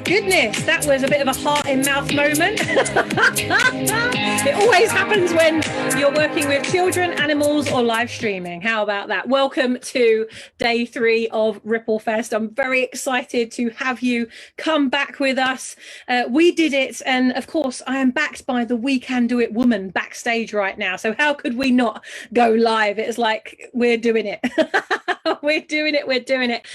goodness, that was a bit of a heart in mouth moment. It always happens when you're working with children, animals, or live streaming. How about that? Welcome to day 3 of RippleFest. I'm very excited to have you come back with us. We did it, and of course I am backed by the We Can Do It woman backstage right now, so how could we not go live? It's like we're doing it. We're doing it.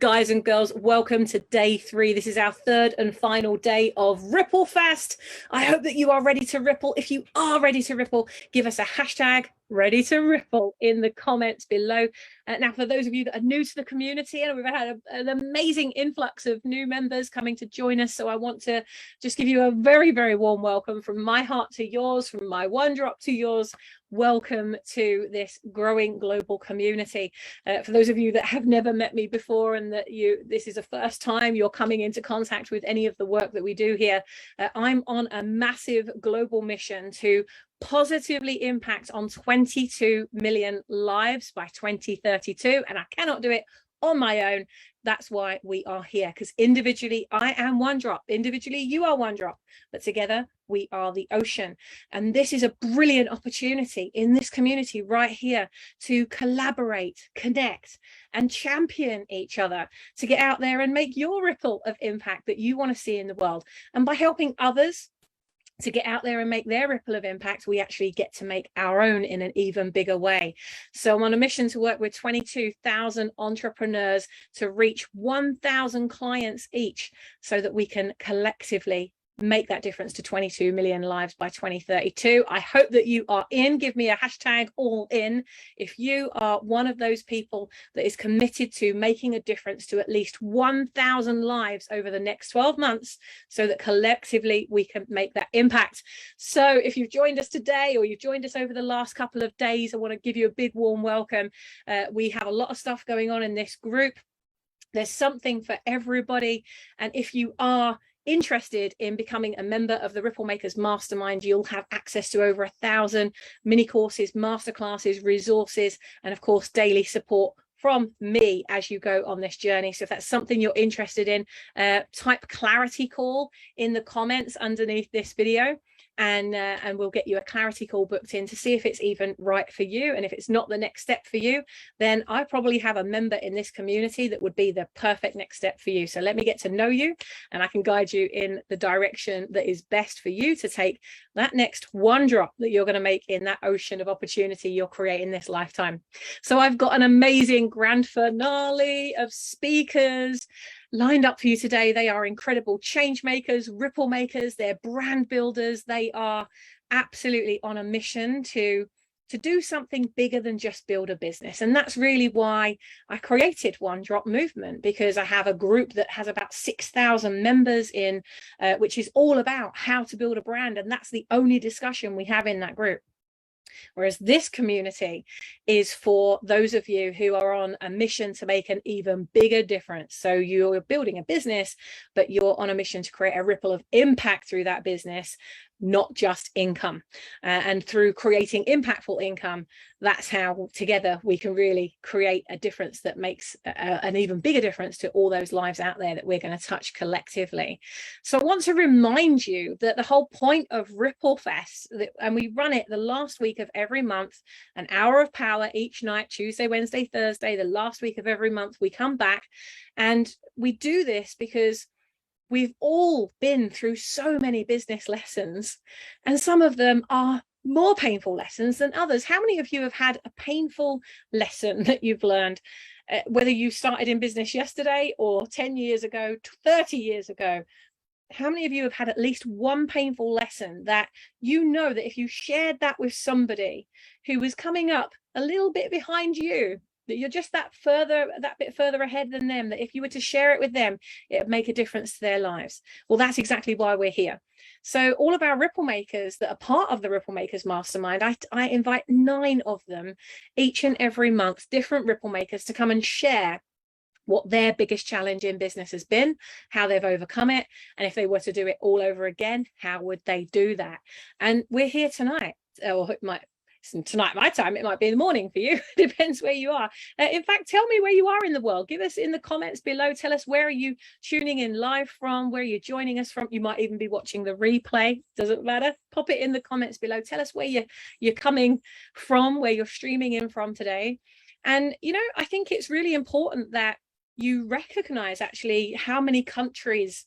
Guys and girls, welcome to day 3. This is our third and final day of RippleFest. I hope that you are ready to ripple. If you are ready to ripple, give us a hashtag ready to ripple in the comments below. Now, for those of you that are new to the community, and we've had an amazing influx of new members coming to join us, so I want to just give you a very, very warm welcome from my heart to yours, from my one drop to yours. Welcome to this growing global community. For those of you that have never met me before and that this is the first time you're coming into contact with any of the work that we do here, I'm on a massive global mission to positively impact on 22 million lives by 2032, and I cannot do it on my own. That's why we are here, because individually I am one drop, individually you are one drop, but together we are the ocean. And this is a brilliant opportunity in this community right here to collaborate, connect, and champion each other to get out there and make your ripple of impact that you want to see in the world. And by helping others to get out there and make their ripple of impact, we actually get to make our own in an even bigger way. So I'm on a mission to work with 22,000 entrepreneurs to reach 1,000 clients each, so that we can collectively make that difference to 22 million lives by 2032. I hope that you are in. Give me a hashtag all in if you are one of those people that is committed to making a difference to at least 1,000 lives over the next 12 months, so that collectively we can make that impact. So if you've joined us today, or you've joined us over the last couple of days, I want to give you a big warm welcome. We have a lot of stuff going on in this group. There's something for everybody, and if you are interested in becoming a member of the Ripple Makers Mastermind, you'll have access to over 1,000 mini courses, masterclasses, resources, and of course daily support from me as you go on this journey. So if that's something you're interested in, type clarity call in the comments underneath this video, and we'll get you a clarity call booked in to see if it's even right for you. And if it's not the next step for you, then I probably have a member in this community that would be the perfect next step for you. So let me get to know you, and I can guide you in the direction that is best for you to take that next one drop that you're going to make in that ocean of opportunity you're creating this lifetime. So I've got an amazing grand finale of speakers lined up for you today. They are incredible change makers, ripple makers, they're brand builders. They are absolutely on a mission to do something bigger than just build a business. And that's really why I created One Drop Movement, because I have a group that has about 6,000 members in, which is all about how to build a brand. And that's the only discussion we have in that group. Whereas this community is for those of you who are on a mission to make an even bigger difference. So you're building a business, but you're on a mission to create a ripple of impact through that business, not just income. And through creating impactful income, that's how together we can really create a difference that makes an even bigger difference to all those lives out there that we're going to touch collectively. So I want to remind you that the whole point of RippleFest, and we run it the last week of every month, an hour of power each night, Tuesday, Wednesday, Thursday, the last week of every month, we come back and we do this because we've all been through so many business lessons, and some of them are more painful lessons than others. How many of you have had a painful lesson that you've learned, whether you started in business yesterday or 10 years ago, 30 years ago? How many of you have had at least one painful lesson that you know that if you shared that with somebody who was coming up a little bit behind you, that you're just that bit further ahead than them, that if you were to share it with them, it would make a difference to their lives? Well, that's exactly why we're here. So all of our ripple makers that are part of the Ripple Makers Mastermind, I invite 9 of them each and every month, different ripple makers, to come and share what their biggest challenge in business has been, how they've overcome it, and if they were to do it all over again, how would they do that? And we're here tonight, or tonight my time, it might be in the morning for you. Depends where you are. In fact, tell me where you are in the world. Give us in the comments below. Tell us, where are you tuning in live from, where you're joining us from. You might even be watching the replay, doesn't matter. Pop it in the comments below. Tell us where you're coming from, where you're streaming in from today. And you know, I think it's really important that you recognize actually how many countries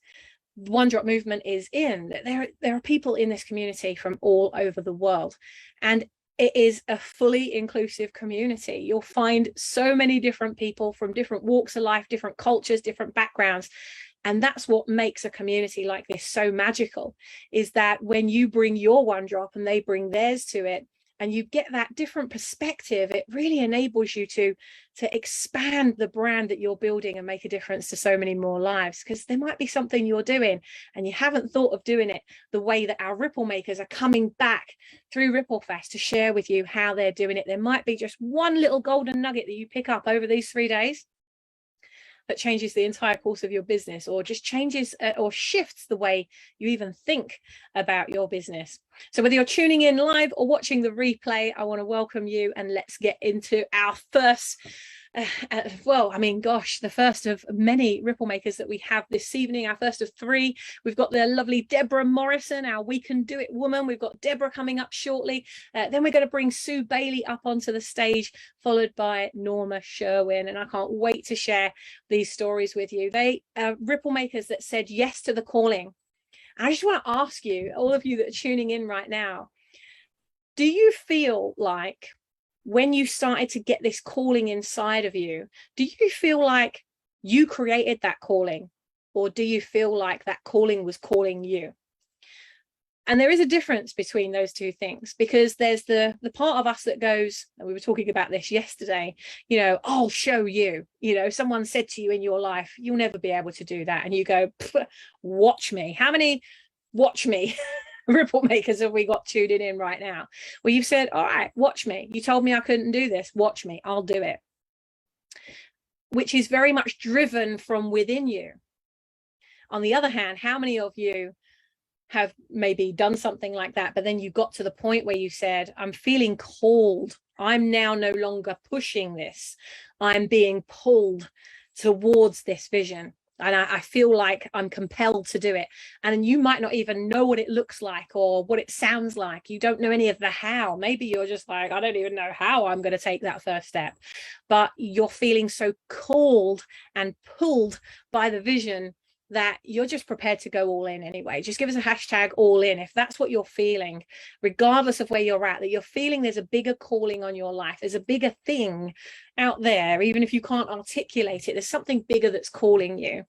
One Drop movement is in. There are people in this community from all over the world, and it is a fully inclusive community. You'll find so many different people from different walks of life, different cultures, different backgrounds. And that's what makes a community like this so magical, is that when you bring your one drop and they bring theirs to it, and you get that different perspective, it really enables you to expand the brand that you're building and make a difference to so many more lives. Because there might be something you're doing and you haven't thought of doing it the way that our Ripple Makers are coming back through RippleFEST to share with you how they're doing it. There might be just one little golden nugget that you pick up over these 3 days that changes the entire course of your business, or just changes or shifts the way you even think about your business. So whether you're tuning in live or watching the replay, I want to welcome you, and let's get into our first well, I mean, gosh, the first of many Ripple Makers that we have this evening, our first of 3. We've got the lovely Debra Morrison, our We Can Do It woman. We've got Debra coming up shortly. Then we're going to bring Sue Bayley up onto the stage, followed by Norma Sherwin. And I can't wait to share these stories with you. They are Ripple Makers that said yes to the calling. And I just want to ask you, all of you that are tuning in right now, do you feel like when you started to get this calling inside of you, do you feel like you created that calling, or do you feel like that calling was calling you? And there is a difference between those two things, because there's the part of us that goes, and we were talking about this yesterday, you know, I'll show you, you know, someone said to you in your life, you'll never be able to do that. And you go, watch me. How many watch me Ripple Makers have we got tuning in right now? Well, you've said, all right, watch me. You told me I couldn't do this. Watch me. I'll do it. Which is very much driven from within you. On the other hand, how many of you have maybe done something like that, but then you got to the point where you said, I'm feeling called. I'm now no longer pushing this. I'm being pulled towards this vision. And I feel like I'm compelled to do it. And you might not even know what it looks like or what it sounds like. You don't know any of the how. Maybe you're just like, I don't even know how I'm going to take that first step. But you're feeling so called and pulled by the vision that you're just prepared to go all in anyway. Just give us a hashtag all in if that's what you're feeling, regardless of where you're at, that you're feeling there's a bigger calling on your life. There's a bigger thing out there, even if you can't articulate it. There's something bigger that's calling you.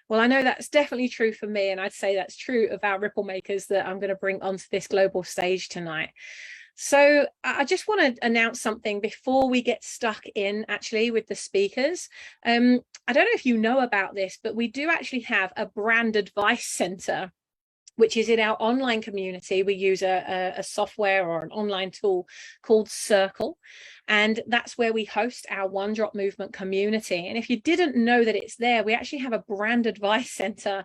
Well, I know that's definitely true for me, and I'd say that's true of our Ripple Makers that I'm going to bring onto this global stage tonight. So I just want to announce something before we get stuck in actually with the speakers. I don't know if you know about this, but we do actually have a brand advice center, which is in our online community. We use a software or an online tool called Circle. And that's where we host our One Drop movement community. And if you didn't know that it's there, we actually have a brand advice center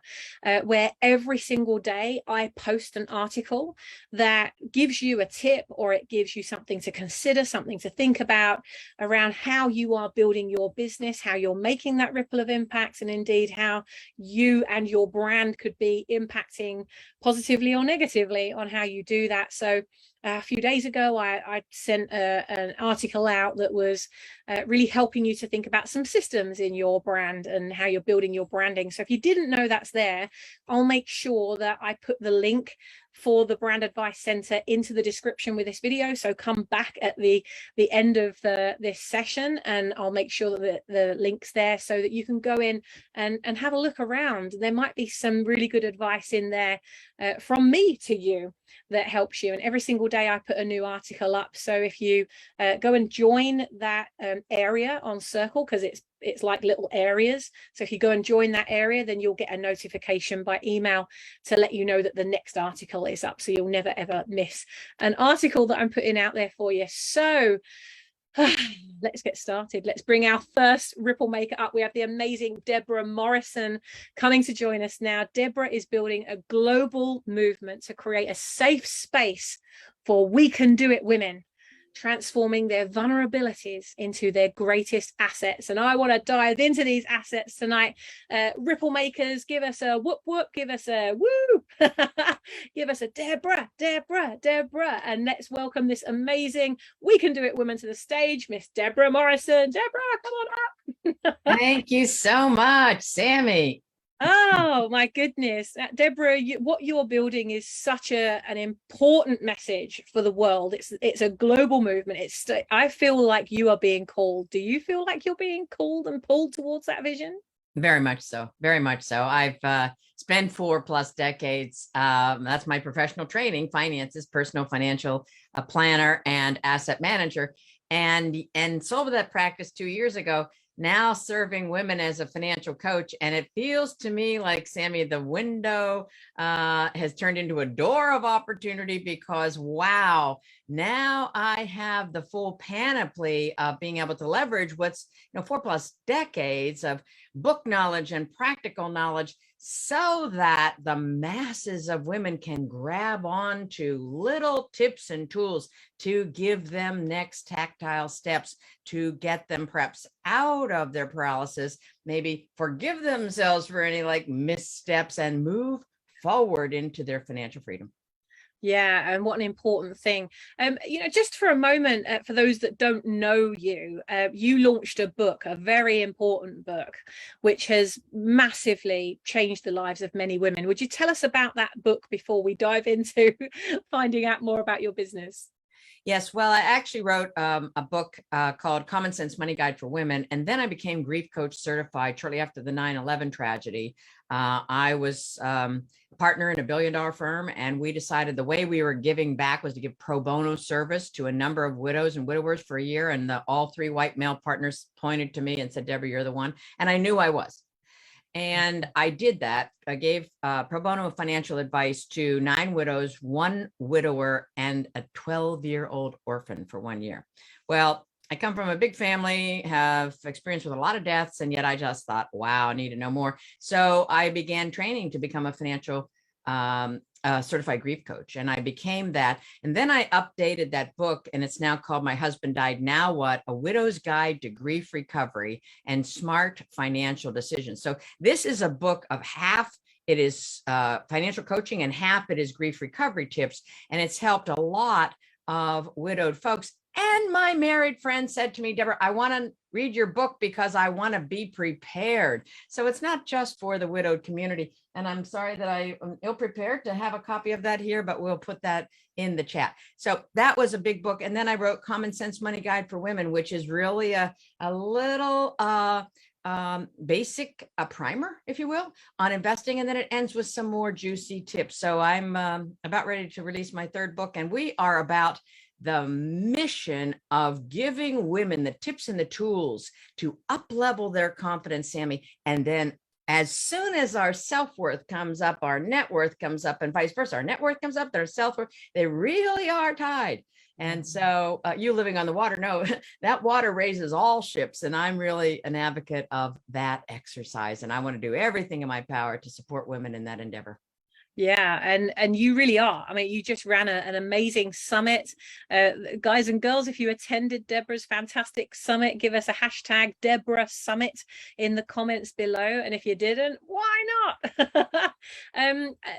where every single day I post an article that gives you a tip, or it gives you something to consider, something to think about around how you are building your business, how you're making that ripple of impact, and indeed how you and your brand could be impacting positively or negatively on how you do that. So a few days ago, I sent an article out that was really helping you to think about some systems in your brand and how you're building your branding. So if you didn't know that's there, I'll make sure that I put the link for the brand advice center into the description with this video. So come back at the end of this session, and I'll make sure that the link's there so that you can go in and have a look around. There might be some really good advice in there from me to you that helps you. And every single day I put a new article up. So if you go and join that area on Circle, because it's like little areas. So if you go and join that area, then you'll get a notification by email to let you know that the next article is up. So you'll never, ever miss an article that I'm putting out there for you. So let's get started. Let's bring our first Ripple Maker up. We have the amazing Debra Morrison coming to join us now. Debra is building a global movement to create a safe space for We Can Do It women transforming their vulnerabilities into their greatest assets. And I want to dive into these assets tonight. Ripple Makers, give us a whoop whoop, give us a woo, give us a Debra, and let's welcome this amazing We Can Do It woman to the stage, Miss Debra Morrison. Debra, come on up. Thank you so much, Sammy. Oh my goodness, Debra, what you're building is such an important message for the world. It's a global movement. I feel like you are being called. Do you feel like you're being called and pulled towards that vision? Very much so. Very much so. I've spent 4+ decades. That's my professional training: finances, personal financial planner, and asset manager. And sold that practice 2 years ago. Now serving women as a financial coach. And it feels to me like, Sammy, the window has turned into a door of opportunity, because wow, now I have the full panoply of being able to leverage what's 4+ decades of book knowledge and practical knowledge, so that the masses of women can grab on to little tips and tools to give them next tactile steps to get them perhaps out of their paralysis, maybe forgive themselves for any missteps, and move forward into their financial freedom. Yeah, and what an important thing. Just for a moment, for those that don't know you, you launched a book, a very important book, which has massively changed the lives of many women. Would you tell us about that book before we dive into finding out more about your business? Yes, well, I actually wrote a book called Common Sense Money Guide for Women, and then I became grief coach certified shortly after the 9/11 tragedy. I was a partner in a billion-dollar firm, and we decided the way we were giving back was to give pro bono service to a number of widows and widowers for a year, and all 3 white male partners pointed to me and said, "Debra, you're the one." And I knew I was. And I did that. I gave pro bono financial advice to 9 widows, 1 widower, and a 12-year-old orphan for 1 year. Well, I come from a big family, have experience with a lot of deaths, and yet I just thought, wow, I need to know more. So I began training to become a financial certified grief coach, and I became that. And then I updated that book, and it's now called My Husband Died, Now What? A Widow's Guide to Grief Recovery and Smart Financial Decisions. So this is a book of half it is financial coaching and half it is grief recovery tips. And it's helped a lot of widowed folks. And my married friend said to me, "Debra, I want to read your book because I want to be prepared." So it's not just for the widowed community. And I'm sorry that I am ill-prepared to have a copy of that here, but we'll put that in the chat. So that was a big book. And then I wrote Common Sense Money Guide for Women, which is really a little basic primer, if you will, on investing. And then it ends with some more juicy tips. So I'm about ready to release my 3rd book. And we are about the mission of giving women the tips and the tools to up-level their confidence, Sammy. And then as soon as our self-worth comes up, our net worth comes up, and vice versa. Our net worth comes up, their self-worth, they really are tied. And so you living on the water know that water raises all ships. And I'm really an advocate of that exercise. And I want to do everything in my power to support women in that endeavor. Yeah, and you really are. I mean, you just ran an amazing summit. Guys and girls, if you attended Debra's fantastic summit, give us a hashtag Debra Summit in the comments below. And if you didn't, why not?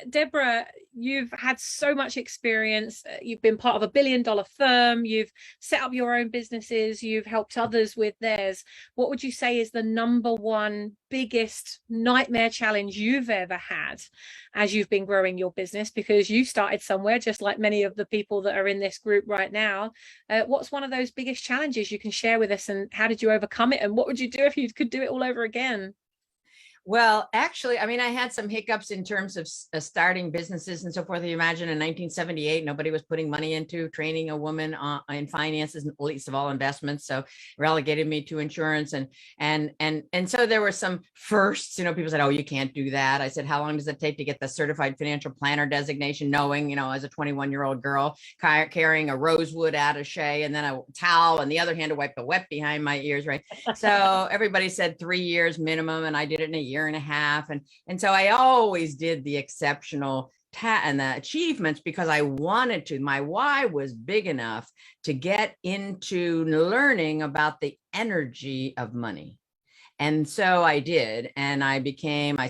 Debra, you've had so much experience. You've been part of a billion-dollar firm. You've set up your own businesses. You've helped others with theirs. What would you say is the #1 biggest nightmare challenge you've ever had as you've been growing your business? Because you started somewhere, just like many of the people that are in this group right now. What's one of those biggest challenges you can share with us, and how did you overcome it? And what would you do if you could do it all over again? Well, actually, I mean, I had some hiccups in terms of starting businesses and so forth. You imagine in 1978, nobody was putting money into training a woman in finances, least of all investments. So relegated me to insurance. And so there were some firsts, people said, "Oh, you can't do that." I said, "How long does it take to get the certified financial planner designation?" Knowing, as a 21-year-old girl carrying a rosewood attaché and then a towel and the other hand to wipe the wet behind my ears, right? So everybody said 3 years minimum, and I did it in a year and a half. And so I always did the exceptional and the achievements because I wanted to. My why was big enough to get into learning about the energy of money. And so I did, and I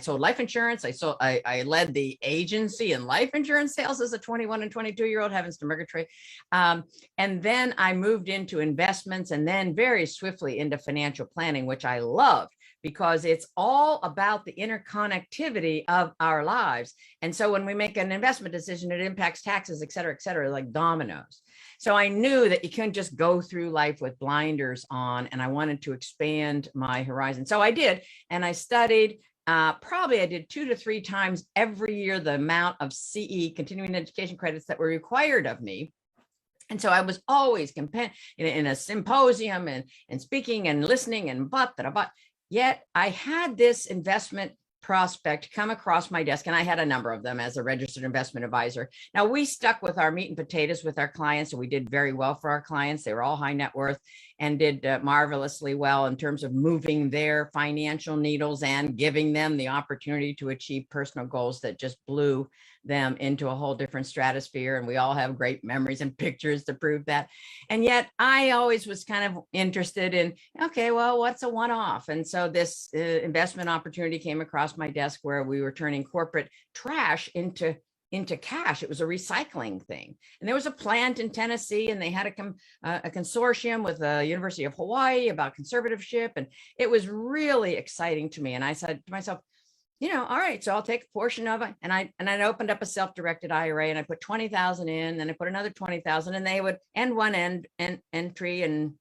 sold life insurance. I led the agency in life insurance sales as a 21 and 22-year-old, heavens to Murgatroyd. And then I moved into investments and then very swiftly into financial planning, which I loved because it's all about the interconnectivity of our lives. And so when we make an investment decision, it impacts taxes, et cetera, like dominoes. So I knew that you couldn't just go through life with blinders on, and I wanted to expand my horizon. So I did, and I studied. Probably I did 2 to 3 times every year the amount of CE, continuing education credits, that were required of me. And so I was always in a symposium and speaking and listening and but. Yet I had this investment prospect come across my desk, and I had a number of them as a registered investment advisor. Now, we stuck with our meat and potatoes with our clients, and we did very well for our clients. They were all high net worth and did marvelously well in terms of moving their financial needles and giving them the opportunity to achieve personal goals that just blew them into a whole different stratosphere. And we all have great memories and pictures to prove that. And yet I always was kind of interested in, okay, well, what's a one-off? And so this investment opportunity came across my desk where we were turning corporate trash into cash. It was a recycling thing. And there was a plant in Tennessee, and they had a consortium with the University of Hawaii about conservatorship. And it was really exciting to me. And I said to myself, all right, so I'll take a portion of it. And I opened up a self-directed IRA, and I put 20,000 in, then I put another 20,000, and they would end one entry and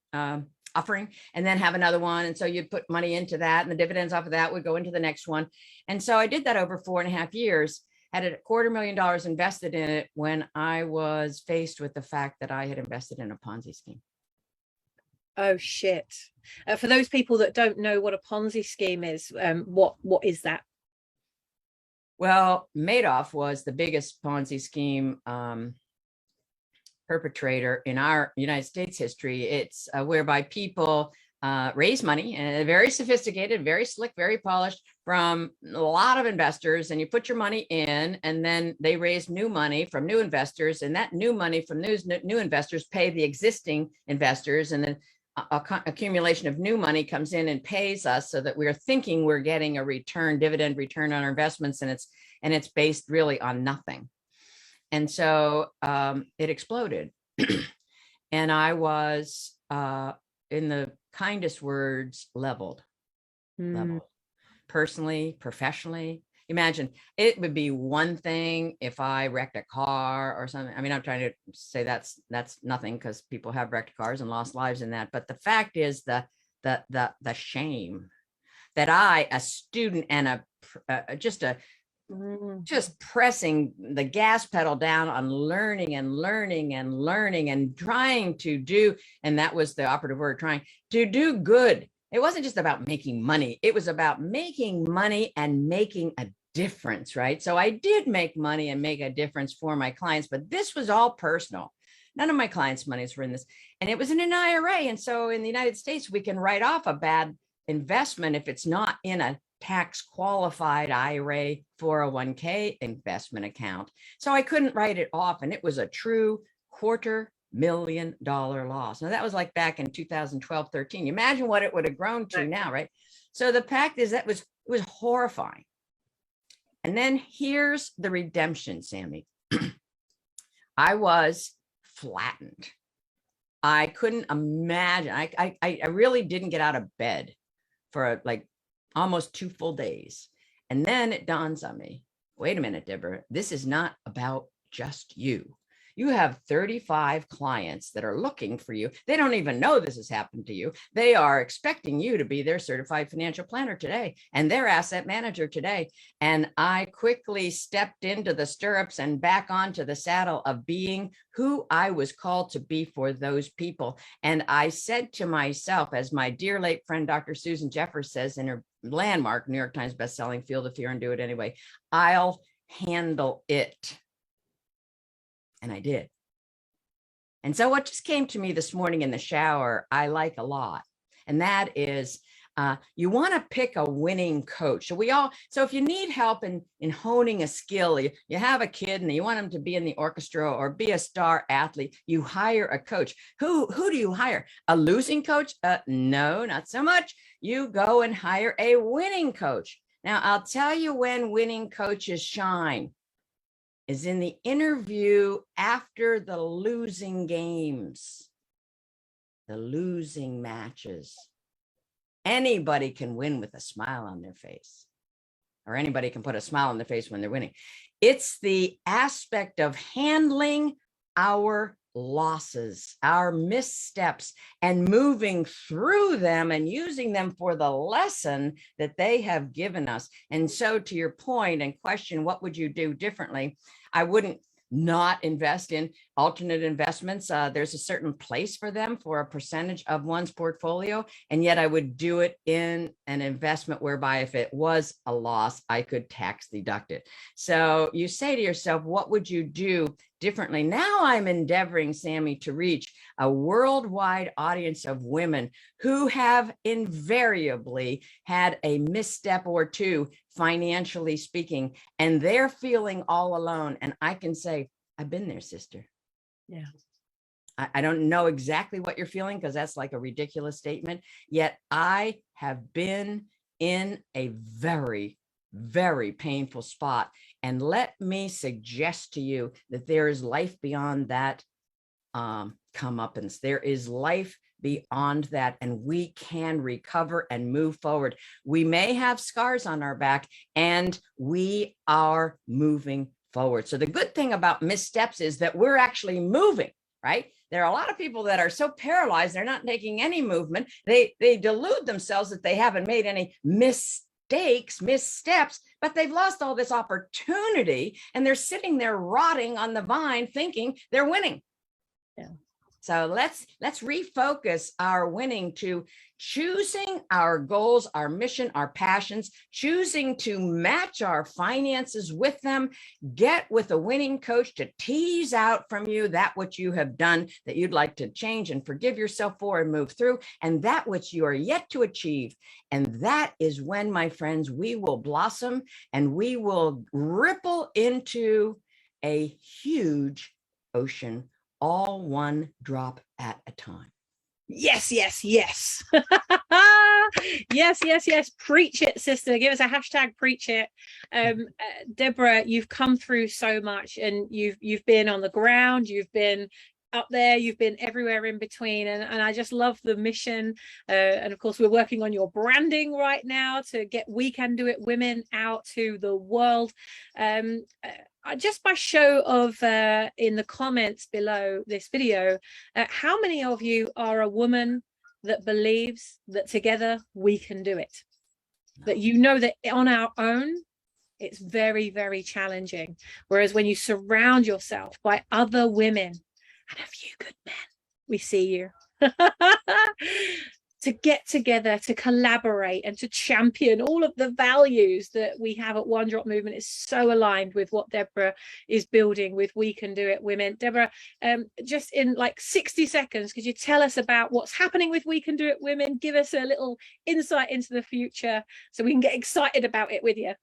offering, and then have another one. And so you'd put money into that, and the dividends off of that would go into the next one. And so I did that over 4.5 years, had $250,000 invested in it when I was faced with the fact that I had invested in a Ponzi scheme. Oh, shit. For those people that don't know what a Ponzi scheme is, what is that? Well, Madoff was the biggest Ponzi scheme perpetrator in our United States history. It's whereby people raise money, and very sophisticated, very slick, very polished, from a lot of investors, and you put your money in, and then they raise new money from new investors, and that new money from those new investors pay the existing investors, and then accumulation of new money comes in and pays us, so that we're thinking we're getting a dividend return on our investments, and it's based really on nothing. And so it exploded. And I was, in the kindest words, leveled. Personally, professionally. Imagine, it would be one thing if I wrecked a car or something. I mean, I'm trying to say that's nothing, because people have wrecked cars and lost lives in that. But the fact is the shame that I, a student and just pressing the gas pedal down on learning and trying to do, and that was the operative word, trying to do good. It wasn't just about making money. It was about making money and making a difference, right? So I did make money and make a difference for my clients, but this was all personal. None of my clients' monies were in this, and it was in an IRA. And so in the United States, we can write off a bad investment if it's not in a tax qualified IRA 401k investment account. So I couldn't write it off, and it was a true $250,000 loss. Now that was like back in 2012, 13. Imagine what it would have grown to now, right? So the fact is, it was horrifying. And then here's the redemption, Sammy. I was flattened. I couldn't imagine. I really didn't get out of bed for like almost 2 full days. And then it dawns on me, wait a minute, Debra, this is not about just you. You have 35 clients that are looking for you. They don't even know this has happened to you. They are expecting you to be their certified financial planner today and their asset manager today. And I quickly stepped into the stirrups and back onto the saddle of being who I was called to be for those people. And I said to myself, as my dear late friend, Dr. Susan Jeffers says in her landmark New York Times bestselling Feel the Fear and Do It Anyway, I'll handle it. And I did. And so what just came to me this morning in the shower, I like a lot. And that is, You want to pick a winning coach. So if you need help in honing a skill, you have a kid and you want them to be in the orchestra or be a star athlete, you hire a coach. Who do you hire? A losing coach? No, not so much. You go and hire a winning coach. Now, I'll tell you when winning coaches shine is in the interview after the losing games, the losing matches. Anybody can win with a smile on their face, or anybody can put a smile on their face when they're winning. It's the aspect of handling our losses, our missteps, and moving through them and using them for the lesson that they have given us. And so to your point and question, what would you do differently? I wouldn't not invest in alternate investments. There's a certain place for them for a percentage of one's portfolio. And yet I would do it in an investment whereby if it was a loss, I could tax deduct it. So you say to yourself, what would you do differently? Now I'm endeavoring, Sammy, to reach a worldwide audience of women who have invariably had a misstep or two, financially speaking, and they're feeling all alone. And I can say, I've been there, sister. Yeah. I don't know exactly what you're feeling because that's like a ridiculous statement. Yet I have been in a very, very painful spot. And let me suggest to you that there is life beyond that comeuppance. There is life beyond that, and we can recover and move forward. We may have scars on our back, and we are moving forward. So the good thing about missteps is that we're actually moving, right? There are a lot of people that are so paralyzed, they're not making any movement. They delude themselves that they haven't made any mistakes, missteps, but they've lost all this opportunity and they're sitting there rotting on the vine thinking they're winning. Yeah. So let's refocus our winning to choosing our goals, our mission, our passions, choosing to match our finances with them. Get with a winning coach to tease out from you that which you have done that you'd like to change and forgive yourself for and move through, and that which you are yet to achieve. And that is when, my friends, we will blossom and we will ripple into a huge ocean, all one drop at a time. Yes, yes, yes. Yes, yes, yes. Preach it, sister. Give us a hashtag preach it. Debra, you've come through so much, and you've been on the ground, you've been up there, you've been everywhere in between, and I just love the mission. And of course, we're working on your branding right now to get We Can Do It Women out to the world. Just by show of in the comments below this video, how many of you are a woman that believes that together we can do it? That you know that on our own, it's very, very challenging. Whereas when you surround yourself by other women and a few good men, we see you. To get together, to collaborate, and to champion all of the values that we have at One Drop Movement is so aligned with what Debra is building with We Can Do It Women. Debra, just in like 60 seconds, could you tell us about what's happening with We Can Do It Women? Give us a little insight into the future so we can get excited about it with you.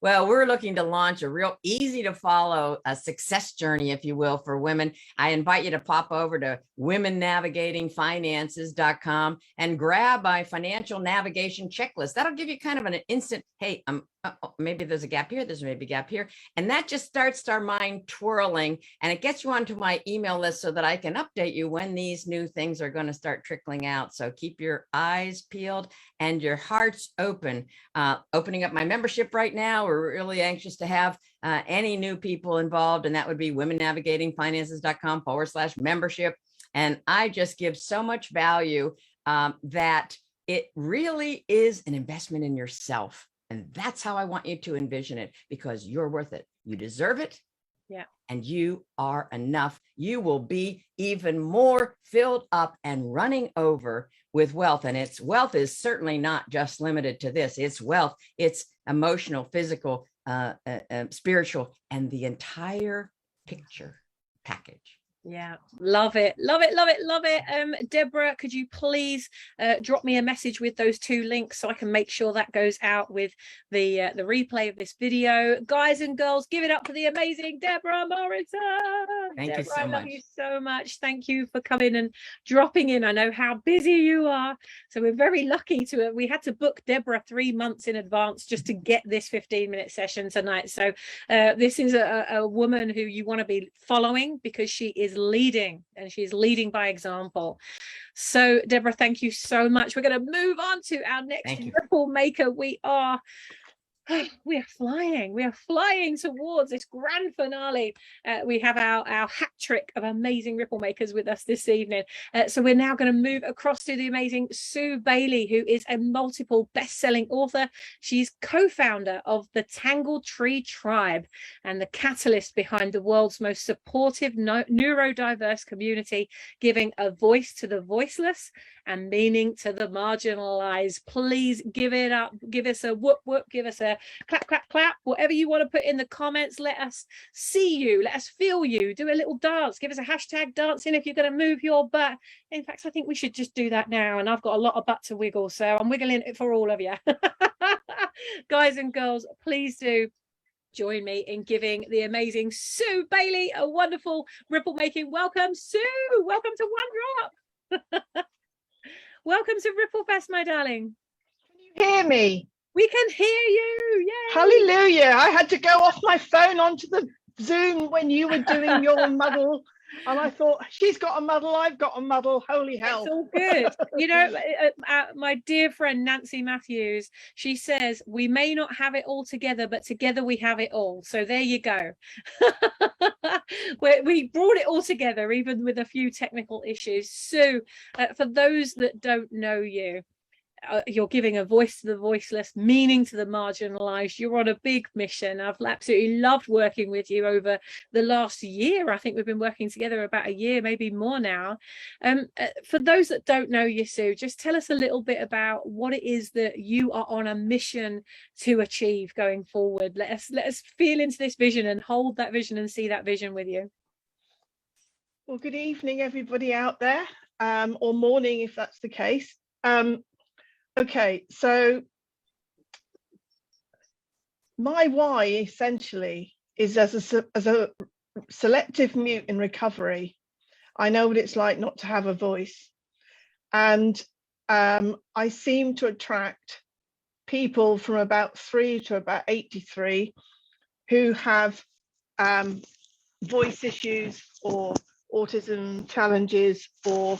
Well, we're looking to launch a real easy to follow a success journey, if you will, for women. I invite you to pop over to womennavigatingfinances.com and grab my financial navigation checklist. That'll give you kind of an instant, hey, maybe there's a gap here, there's maybe a gap here. And that just starts our mind twirling, and it gets you onto my email list so that I can update you when these new things are going to start trickling out. So keep your eyes peeled and your hearts open. Opening up my membership right now. We're really anxious to have any new people involved, and that would be womennavigatingfinances.com/membership. And I just give so much value that it really is an investment in yourself. And that's how I want you to envision it, because you're worth it. You deserve it. Yeah. And you are enough. You will be even more filled up and running over with wealth. And wealth is certainly not just limited to this. It's wealth. It's emotional, physical, spiritual, and the entire picture package. Yeah, love it, love it, love it, love it. Deborah, could you please drop me a message with those 2 links so I can make sure that goes out with the replay of this video. Guys and girls, give it up for the amazing Debra Morrison. Thank you so I love much. you so much. Thank you for coming and dropping in. I know how busy you are, so we're very lucky to we had to book Deborah 3 months in advance just to get this 15-minute session tonight. So this is a woman who you want to be following, because she is leading, and she's leading by example. So Deborah, thank you so much. We're going to move on to our next Ripple Maker. We are flying towards this grand finale. We have our hat trick of amazing Ripple Makers with us this evening. So we're now going to move across to the amazing Sue Bayley, who is a multiple best-selling author. She's co-founder of the Tangled Tree Tribe and the catalyst behind the world's most supportive neurodiverse community, giving a voice to the voiceless and meaning to the marginalized. Please give it up. Give us a whoop whoop. Give us a clap clap clap. Whatever you want to put in the comments. Let us see you. Let us feel you. Do a little dance. Give us a hashtag dancing if you're going to move your butt. In fact, I think we should just do that now. And I've got a lot of butt to wiggle, so I'm wiggling it for all of you. Guys and girls, please do join me in giving the amazing Sue Bayley a wonderful ripple making welcome. Sue, welcome to One Drop. Welcome to RippleFEST, my darling. Can you hear me? We can hear you. Yay. Hallelujah. I had to go off my phone onto the Zoom when you were doing your muddle. And I thought, she's got a muddle, I've got a muddle. Holy hell. It's all good. You know, my dear friend Nancy Matthews, she says, we may not have it all together, but together we have it all. So there you go. We brought it all together, even with a few technical issues. So for those that don't know you, you're giving a voice to the voiceless, meaning to the marginalized. You're on a big mission. I've absolutely loved working with you over the last year. I think we've been working together about a year, maybe more now. For those that don't know you, Sue, just tell us a little bit about what it is that you are on a mission to achieve going forward. Let us feel into this vision and hold that vision and see that vision with you. Well, good evening, everybody out there, or morning if that's the case. Okay, so my why essentially is as a selective mute in recovery. I know what it's like not to have a voice, and I seem to attract people from about 3 to about 83 who have voice issues or autism challenges or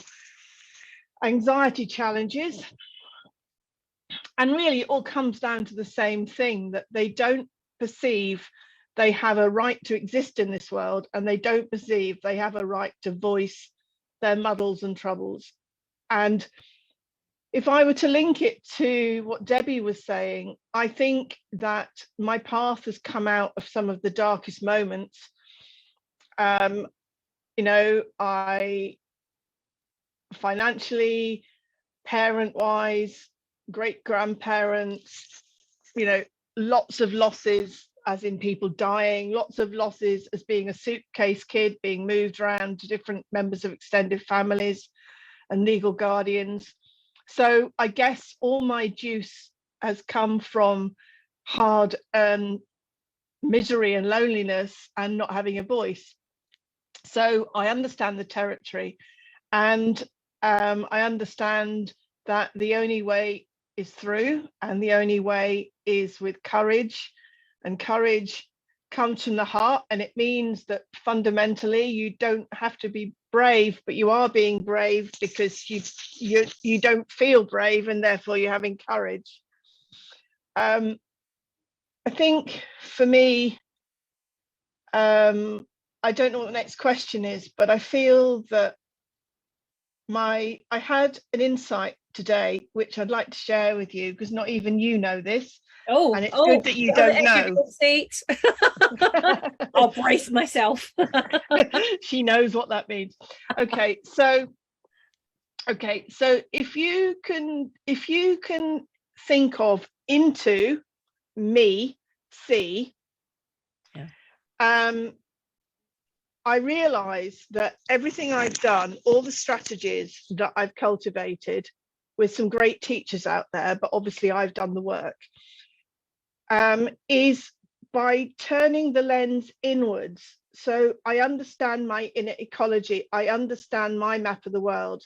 anxiety challenges. And really, it all comes down to the same thing, that they don't perceive they have a right to exist in this world, and they don't perceive they have a right to voice their muddles and troubles. And if I were to link it to what Debbie was saying, I think that my path has come out of some of the darkest moments. You know, I financially, parent-wise, great-grandparents, you know, lots of losses, as in people dying, lots of losses as being a suitcase kid, being moved around to different members of extended families and legal guardians. So I guess all my juice has come from hard-earned misery and loneliness and not having a voice. So I understand the territory, and I understand that the only way is through, and the only way is with courage, and courage comes from the heart. And it means that fundamentally you don't have to be brave, but you are being brave because you don't feel brave, and therefore you're having courage. I think for me, I don't know what the next question is, but I feel that I had an insight today, which I'd like to share with you, because not even you know this. Oh, and it's good that you don't know. Seat. I'll brace myself. She knows what that means. Okay, so if you can think of into me, see, yeah. I realized that everything I've done, all the strategies that I've cultivated with some great teachers out there, but obviously I've done the work, is by turning the lens inwards. So I understand my inner ecology, I understand my map of the world,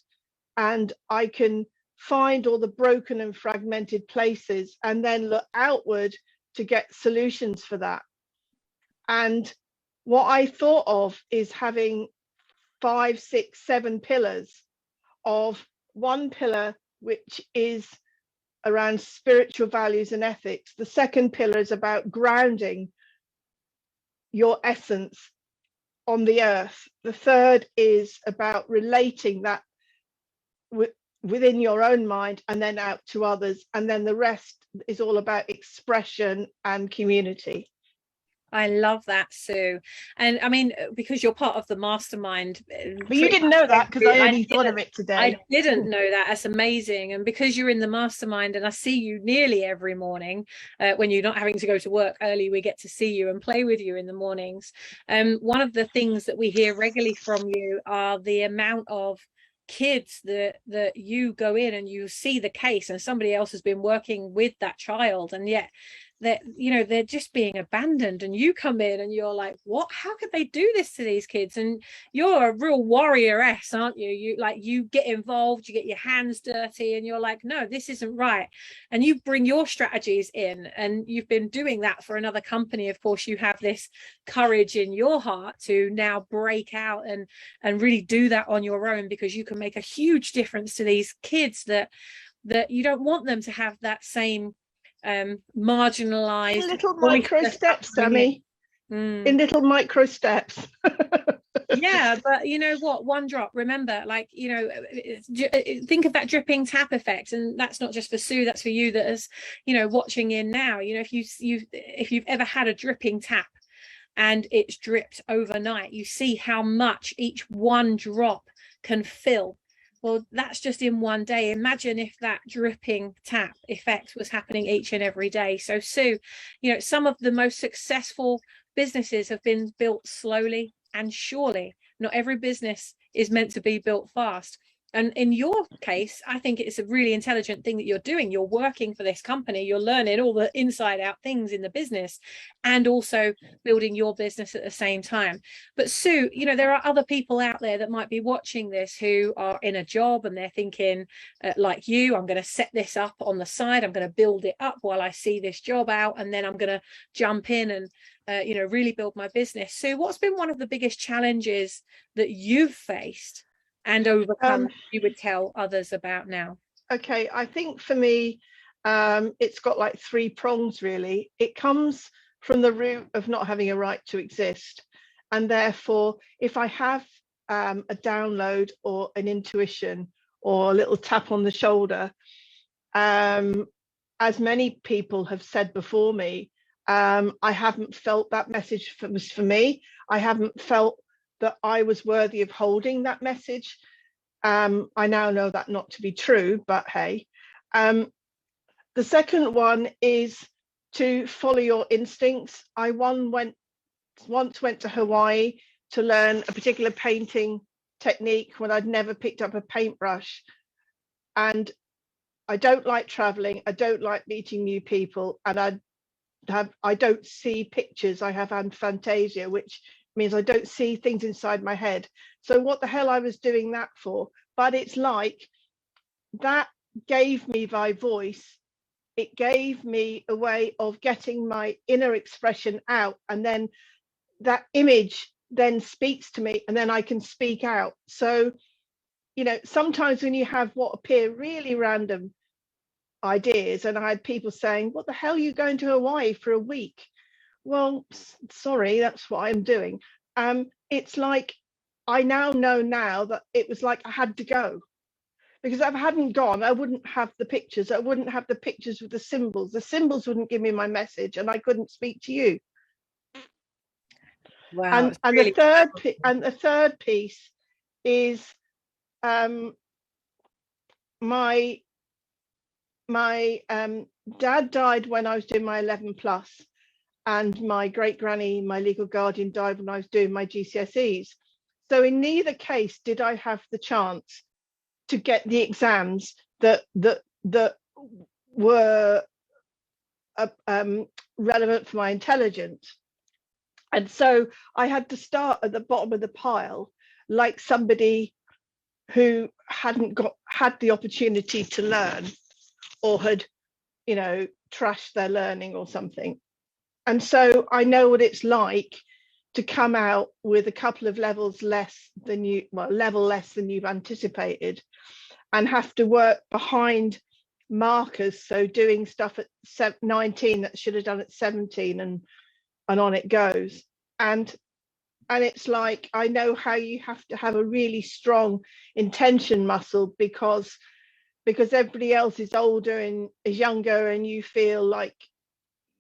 and I can find all the broken and fragmented places and then look outward to get solutions for that. And what I thought of is having 5, 6, 7 pillars, of one pillar which is around spiritual values and ethics. The second pillar is about grounding your essence on the earth. The third is about relating that within your own mind and then out to others. And then the rest is all about expression and community. I love that, Sue. And I mean, because you're part of the mastermind. But you didn't know that, because I only thought of it today. I didn't know that. That's amazing. And because you're in the mastermind and I see you nearly every morning, when you're not having to go to work early, we get to see you and play with you in the mornings. One of the things that we hear regularly from you are the amount of kids that you go in and you see the case and somebody else has been working with that child, and yet that, you know, they're just being abandoned, and you come in and you're like, what, how could they do this to these kids? And you're a real warrioress, aren't you? You get involved, you get your hands dirty, and you're like, no, this isn't right. And you bring your strategies in, and you've been doing that for another company. Of course, you have this courage in your heart to now break out and really do that on your own, because you can make a huge difference to these kids that you don't want them to have that same marginalized in little micro steps, Sammy. In little micro steps. Yeah, but you know what, one drop, remember, like, you know, think of that dripping tap effect, and that's not just for Sue, that's for you that is, you know, watching in now. You know, if you've ever had a dripping tap and it's dripped overnight, you see how much each one drop can fill. Well, that's just in one day. Imagine if that dripping tap effect was happening each and every day. So Sue, you know, some of the most successful businesses have been built slowly and surely. Not every business is meant to be built fast. And in your case, I think it's a really intelligent thing that you're doing. You're working for this company, you're learning all the inside out things in the business and also building your business at the same time. But Sue, you know, there are other people out there that might be watching this who are in a job and they're thinking, like you, I'm going to set this up on the side. I'm going to build it up while I see this job out, and then I'm going to jump in and, you know, really build my business. Sue, what's been one of the biggest challenges that you've faced and overcome, you would tell others about now? Okay, I think for me, it's got like 3 prongs really. It comes from the root of not having a right to exist, and therefore if I have a download or an intuition or a little tap on the shoulder, as many people have said before me, I haven't felt that message was for me. I haven't felt that I was worthy of holding that message. I now know that not to be true, but hey. The second one is to follow your instincts. I once went to Hawaii to learn a particular painting technique when I'd never picked up a paintbrush. And I don't like traveling, I don't like meeting new people, and I don't see pictures. I have aphantasia, which means I don't see things inside my head. So what the hell I was doing that for? But it's like that gave me my voice. It gave me a way of getting my inner expression out, and then that image then speaks to me, and then I can speak out. So, you know, sometimes when you have what appear really random ideas, and I had people saying, what the hell are you going to Hawaii for a week? Well, sorry, that's what I'm doing. It's like I now know that it was like I had to go, because if I hadn't gone, I wouldn't have the pictures. I wouldn't have the pictures with the symbols. The symbols wouldn't give me my message, and I couldn't speak to you. Wow. And really the third piece is my dad died when I was doing my 11 plus, and my great granny, my legal guardian, died when I was doing my GCSEs. So in neither case did I have the chance to get the exams that were relevant for my intelligence. And so I had to start at the bottom of the pile, like somebody who hadn't had the opportunity to learn, or had, you know, trashed their learning or something. And so I know what it's like to come out with a couple of levels less than level less than you've anticipated, and have to work behind markers, so doing stuff at 19 that should have done at 17, and on it goes. And it's like, I know how you have to have a really strong intention muscle, because everybody else is older and is younger, and you feel like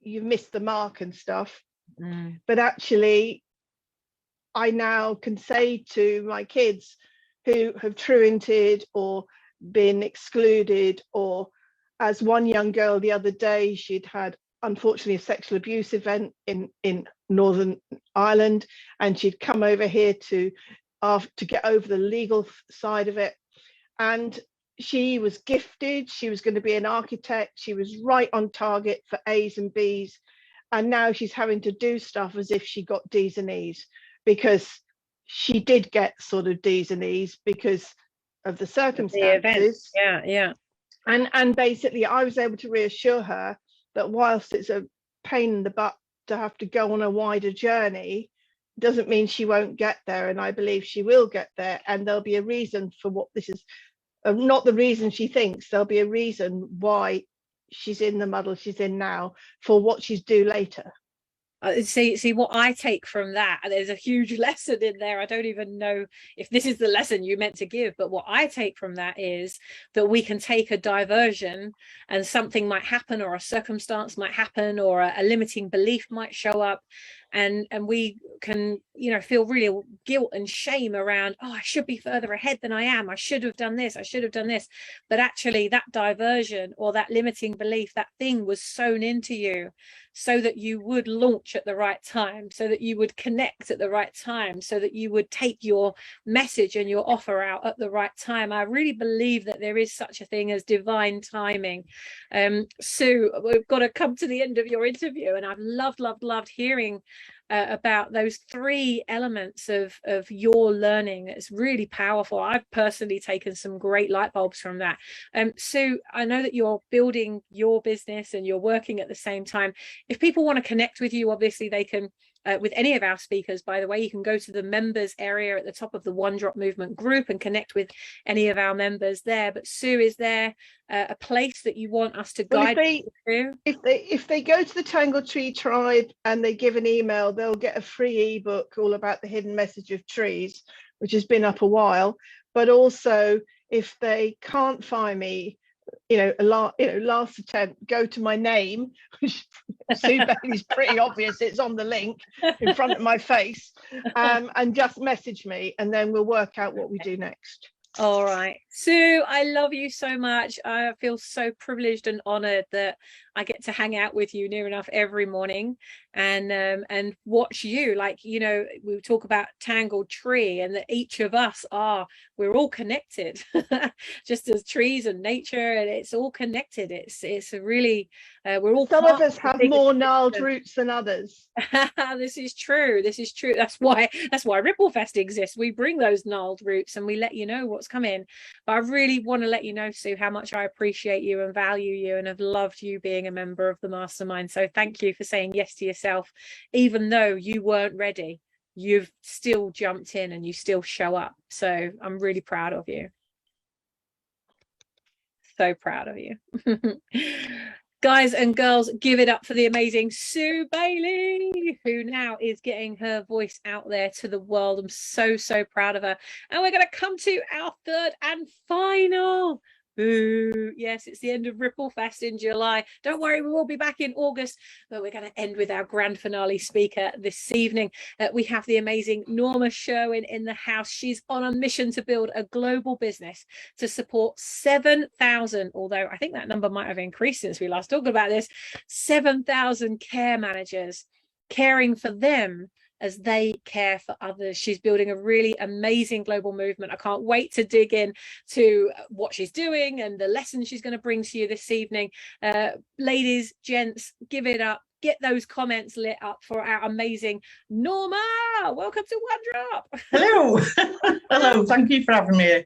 you've missed the mark and stuff. But actually, I now can say to my kids who have truanted or been excluded, or as one young girl the other day, she'd had unfortunately a sexual abuse event in Northern Ireland, and she'd come over here to get over the legal side of it. And she was gifted, she was going to be an architect, she was right on target for A's and B's, and now she's having to do stuff as if she got D's and E's, because she did get sort of D's and E's because of the circumstances. Yeah. And basically I was able to reassure her that whilst it's a pain in the butt to have to go on a wider journey, doesn't mean she won't get there, and I believe she will get there. And there'll be a reason for what this is, not the reason she thinks, there'll be a reason why she's in the muddle she's in now, for what she's due later. See what I take from that, and there's a huge lesson in there. I don't even know if this is the lesson you meant to give, but what I take from that is that we can take a diversion, and something might happen, or a circumstance might happen, or a limiting belief might show up, and we can, you know, feel really guilt and shame around, oh, I should be further ahead than I am, I should have done this, I should have done this. But actually that diversion or that limiting belief, that thing was sown into you so that you would launch at the right time, so that you would connect at the right time, so that you would take your message and your offer out at the right time. I really believe that there is such a thing as divine timing. Sue, we've got to come to the end of your interview, and I've loved hearing about those three elements of your learning. It's really powerful. I've personally taken some great light bulbs from that. Sue, I know that you're building your business and you're working at the same time. If people want to connect with you, obviously they can, with any of our speakers, by the way, you can go to the members area at the top of the One Drop Movement group and connect with any of our members there. But Sue, is there a place that you want us to guide them through? If they go to the Tangle Tree Tribe and they give an email, they'll get a free ebook all about the hidden message of trees, which has been up a while. But also, if they can't find me, last attempt, go to my name, which Sue Bayley's pretty obvious, it's on the link in front of my face, and just message me, and then we'll work out what we do next. All right, Sue, I love you so much. I feel so privileged and honored that I get to hang out with you near enough every morning and watch you. Like, you know, we talk about Tangled Tree, and that each of us we're all connected, just as trees and nature, and it's all connected. It's a really we're all, some of us have more gnarled roots than others. This is true. That's why RippleFEST exists. We bring those gnarled roots and we let you know what's coming. But I really want to let you know, Sue, how much I appreciate you and value you, and have loved you being a member of the mastermind. So thank you for saying yes to yourself, even though you weren't ready. You've still jumped in and you still show up. So I'm really proud of you. So proud of you. Guys and girls, give it up for the amazing Sue Bayley, who now is getting her voice out there to the world. I'm so proud of her. And we're going to come to our third and final. Boo. Yes, it's the end of RippleFEST in July. Don't worry, we will be back in August, but we're going to end with our grand finale speaker this evening. We have the amazing Norma Sherwin in the house. She's on a mission to build a global business to support 7,000, although I think that number might have increased since we last talked about this, 7,000 care managers caring for them as they care for others. She's building a really amazing global movement. I can't wait to dig in to what she's doing and the lessons she's going to bring to you this evening. Ladies, gents, give it up. Get those comments lit up for our amazing Norma. Welcome to One Drop. Hello. Hello. Thank you for having me.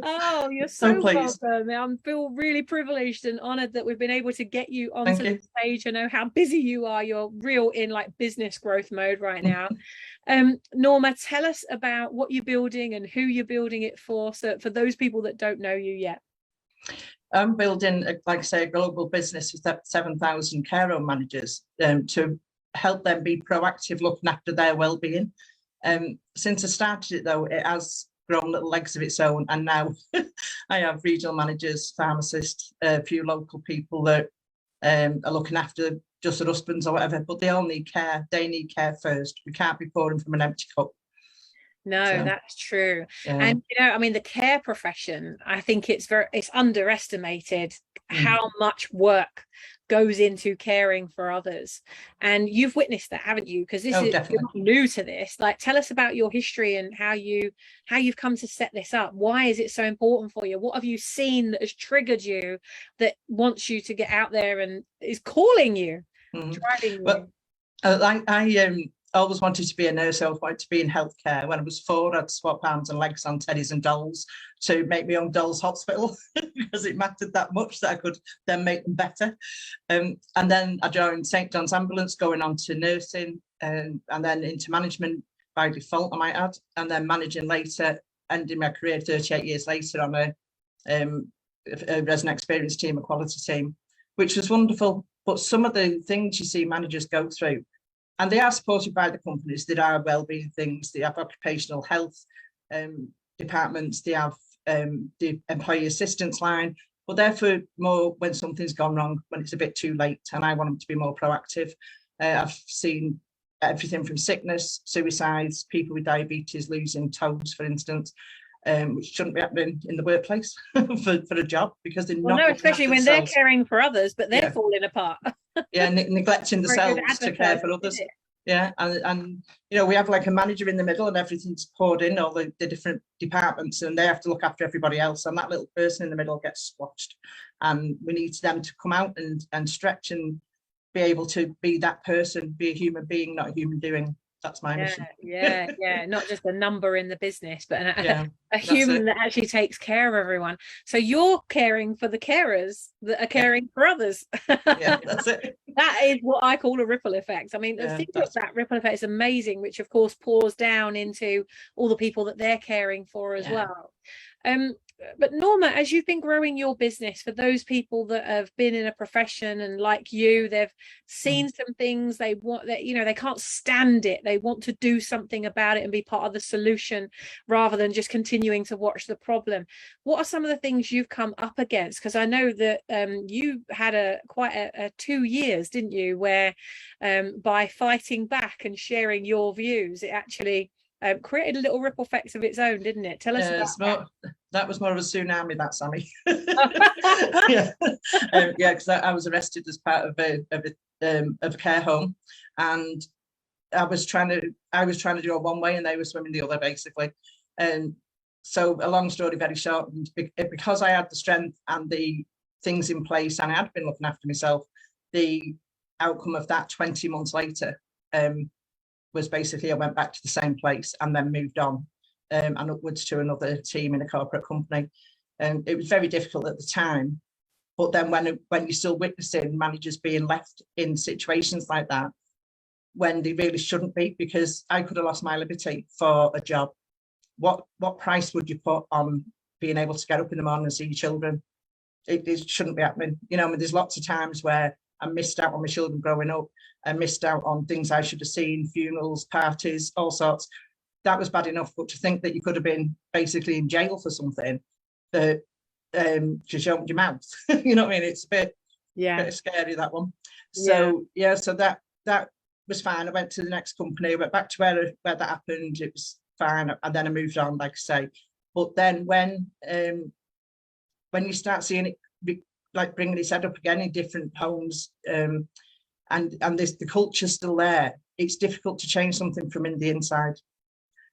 Oh, you're so pleased. welcome. I feel really privileged and honored that we've been able to get you onto the Thank stage. I know how busy you are. You're real in like business growth mode right now. Norma, tell us about what you're building and who you're building it for. So for those people that don't know you yet. I'm building, like I say, a global business with 7,000 care home managers to help them be proactive, looking after their well-being. Since I started it, though, it has grown little legs of its own, and now I have regional managers, pharmacists, a few local people that are looking after just their husbands or whatever, but they all need care. They need care first. We can't be pouring from an empty cup. No, So, that's true. yeah. And I mean, the care profession, I think it's underestimated how much work goes into caring for others. And you've witnessed that, haven't you? Because you're not new to this. Like, tell us about your history and how you've come to set this up. Why is it so important for you? What have you seen that has triggered you, that wants you to get out there and is calling you, driving you? Well, I always wanted to be a nurse. I always wanted to be in healthcare. When I was 4, I'd swap arms and legs on teddies and dolls to make my own dolls hospital because it mattered that much that I could then make them better. And then I joined St. John's Ambulance, going on to nursing and then into management by default, I might add, and then managing later, ending my career 38 years later on a resident experience team, a quality team, which was wonderful. But some of the things you see managers go through, and they are supported by the companies. There are wellbeing things. They have occupational health departments. They have the employee assistance line. But therefore, more when something's gone wrong, when it's a bit too late. And I want them to be more proactive. I've seen everything from sickness, suicides, people with diabetes losing toes, for instance, which shouldn't be happening in the workplace for a job, because they're not. No, especially when they're caring for others, but they're falling apart. Neglecting themselves to care for others. Yeah, and we have like a manager in the middle, and everything's poured in, all the different departments, and they have to look after everybody else, and that little person in the middle gets squashed. And we need them to come out and stretch and be able to be that person, be a human being, not a human doing. That's my mission. Yeah. Not just a number in the business, but a human that actually takes care of everyone. So you're caring for the carers that are caring for others. Yeah, that's it. That is what I call a ripple effect. I mean, the thing with that ripple effect is amazing, which of course pours down into all the people that they're caring for as well. But Norma, as you've been growing your business, for those people that have been in a profession and like you, they've seen some things, they want that, they can't stand it. They want to do something about it and be part of the solution rather than just continuing to watch the problem. What are some of the things you've come up against? Because I know that you had quite a 2 years, didn't you, where by fighting back and sharing your views, it actually created a little ripple effect of its own, didn't it? Tell us about that. That was more of a tsunami, that, Sammy. Because I was arrested as part of a care home, and I was trying to do it one way, and they were swimming the other, basically. And so, a long story very short, because I had the strength and the things in place, and I had been looking after myself, the outcome of that 20 months later was basically I went back to the same place and then moved on and upwards to another team in a corporate company. And it was very difficult at the time. But then when you're still witnessing managers being left in situations like that, when they really shouldn't be, because I could have lost my liberty for a job. What price would you put on being able to get up in the morning and see your children? It shouldn't be happening. There's lots of times where I missed out on my children growing up. I missed out on things I should have seen, funerals, parties, all sorts. That was bad enough, but to think that you could have been basically in jail for something that just opened your mouth, you know what I mean? It's a bit scary, that one. So so that was fine. I went to the next company, went back to where that happened. It was fine, and then I moved on, like I say. But then when you start seeing it like bringing its head up again in different homes, and the culture's still there, it's difficult to change something from in the inside.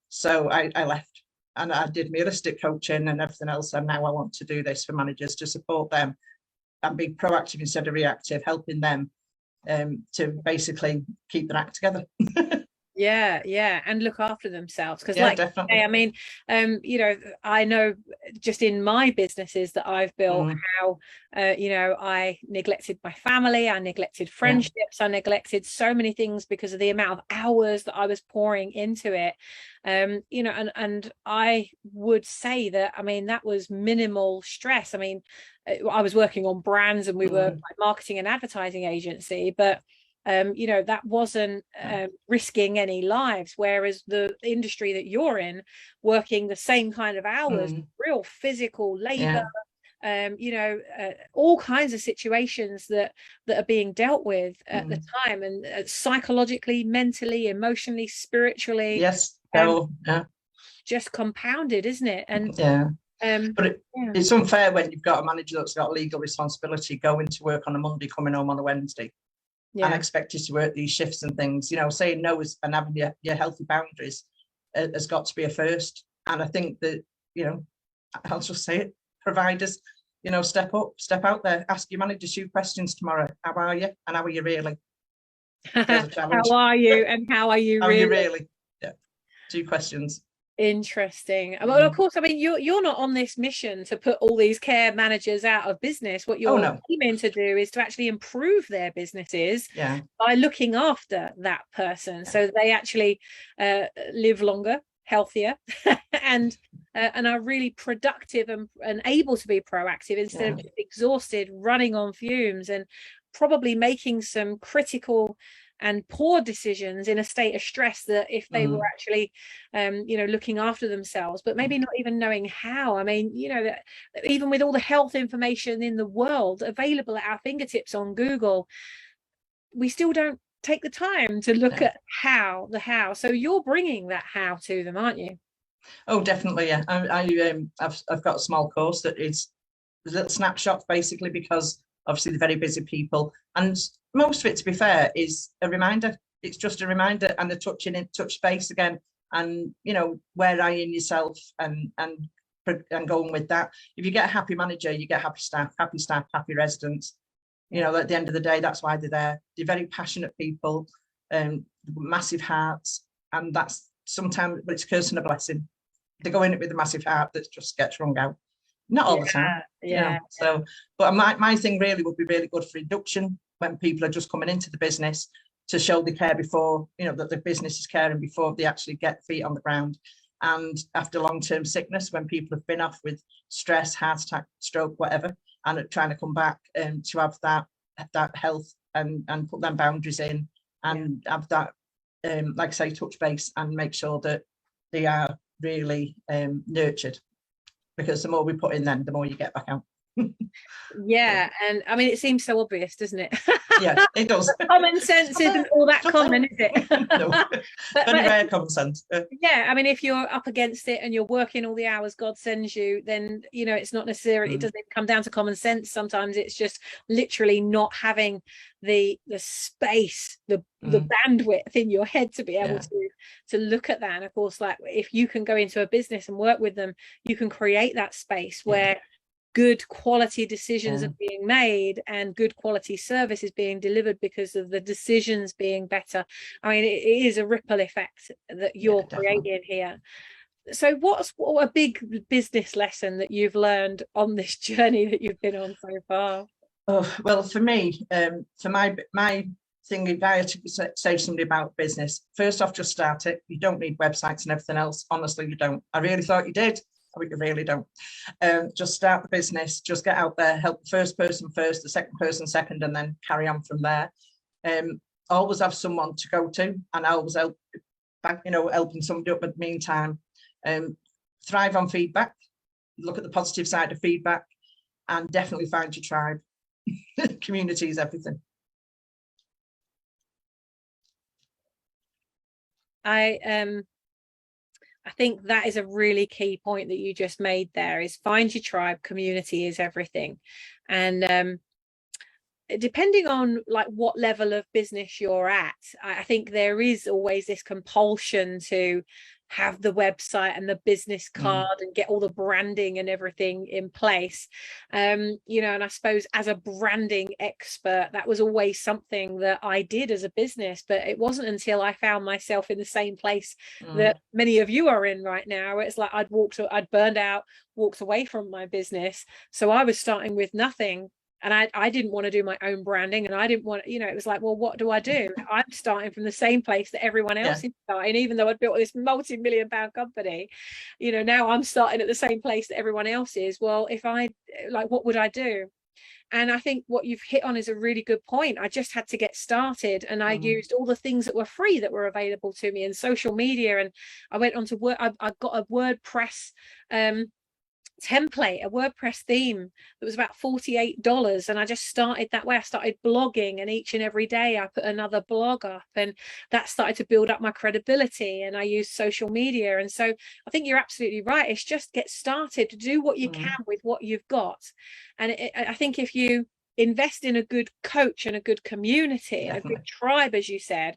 So I left, and I did realistic coaching and everything else. And now I want to do this for managers to support them and be proactive instead of reactive, helping them to basically keep their act together. Yeah, and look after themselves, because definitely. I mean, I know just in my businesses that I've built how I neglected my family, I neglected friendships, I neglected so many things because of the amount of hours that I was pouring into it. And I would say that, I mean, that was minimal stress. I mean, I was working on brands, and we were like marketing and advertising agency, but that wasn't risking any lives, whereas the industry that you're in, working the same kind of hours, real physical labor, all kinds of situations that are being dealt with at the time, and psychologically, mentally, emotionally, spiritually, just compounded, isn't it? And but it's unfair when you've got a manager that's got legal responsibility going to work on a Monday, coming home on a Wednesday, and expected to work these shifts and things. Saying no and having your healthy boundaries has got to be a first. And I think that, I'll just say it, providers, step up, step out there, ask your manager 2 questions tomorrow. How are you? And how are you really? How are you? And how are you really? How are you really? Yeah, 2 questions. Interesting. Well, of course, I mean, you're not on this mission to put all these care managers out of business. What you're aiming to do is to actually improve their businesses by looking after that person, so they actually live longer, healthier, and are really productive and able to be proactive instead of just exhausted, running on fumes, and probably making some critical and poor decisions in a state of stress that if they were actually looking after themselves, but maybe not even knowing how. I mean, that even with all the health information in the world available at our fingertips on Google, we still don't take the time to look at the how. So you're bringing that how to them, aren't you? Oh, definitely. Yeah, I've got a small course that is little snapshots, basically, because obviously they're very busy people, and most of it, to be fair, is a reminder. It's just a reminder and a touch base again, and where are you in yourself, and going with that. If you get a happy manager, you get happy staff, happy residents. At the end of the day, that's why they're there. They're very passionate people, massive hearts, and that's sometimes, but it's a curse and a blessing. They go in it with a massive heart that just gets wrung out. Not all the time. So, but my thing really would be really good for induction when people are just coming into the business, to show they care before, that the business is caring before they actually get feet on the ground. And after long-term sickness, when people have been off with stress, heart attack, stroke, whatever, and are trying to come back, to have that health and put them boundaries in, and have that, like I say, touch base, and make sure that they are really nurtured. Because the more we put in them, the more you get back out. And I mean, it seems so obvious, doesn't it? Yeah, it does. Common sense isn't all that common, is it? No, very rare common sense. I mean, if you're up against it and you're working all the hours God sends you, then it's not necessarily, it doesn't come down to common sense. Sometimes it's just literally not having the space, the bandwidth in your head to be able to look at that. And of course, like, if you can go into a business and work with them, you can create that space where good quality decisions are being made and good quality service is being delivered because of the decisions being better. I mean, it is a ripple effect that you're creating here. So what's a big business lesson that you've learned on this journey that you've been on so far? Oh, well, for me, for my thing, if I had to say to somebody about business, first off, just start it. You don't need websites and everything else. Honestly, you don't. I really thought you did. But you really don't. Just start the business, just get out there, help the first person first, the second person second, and then carry on from there. Always have someone to go to, and always help, helping somebody up in the meantime. Thrive on feedback, look at the positive side of feedback, and definitely find your tribe. Community is everything. I think that is a really key point that you just made there, is find your tribe. Community is everything. And depending on like what level of business you're at, I think there is always this compulsion to have the website and the business card and get all the branding and everything in place. You know, and I suppose as a branding expert, that was always something that I did as a business, but it wasn't until I found myself in the same place that many of you are in right now. It's like I'd burned out, walked away from my business. So I was starting with nothing. And I didn't want to do my own branding, and I didn't want, you know, it was like, well, what do I do? I'm starting from the same place that everyone else is starting, even though I'd built this multi-million-pound company. You know, now I'm starting at the same place that everyone else is. Well, if I, like, what would I do? And I think what you've hit on is a really good point. I just had to get started, and I used all the things that were free that were available to me in social media. And I went on to work. I got a WordPress template, a WordPress theme that was about $48, and I just started that way. I started blogging, and each and every day I put another blog up, and that started to build up my credibility. And I used social media. And so I think you're absolutely right. It's just get started, to do what you can with what you've got. And I think if you invest in a good coach and a good community, a good tribe, as you said,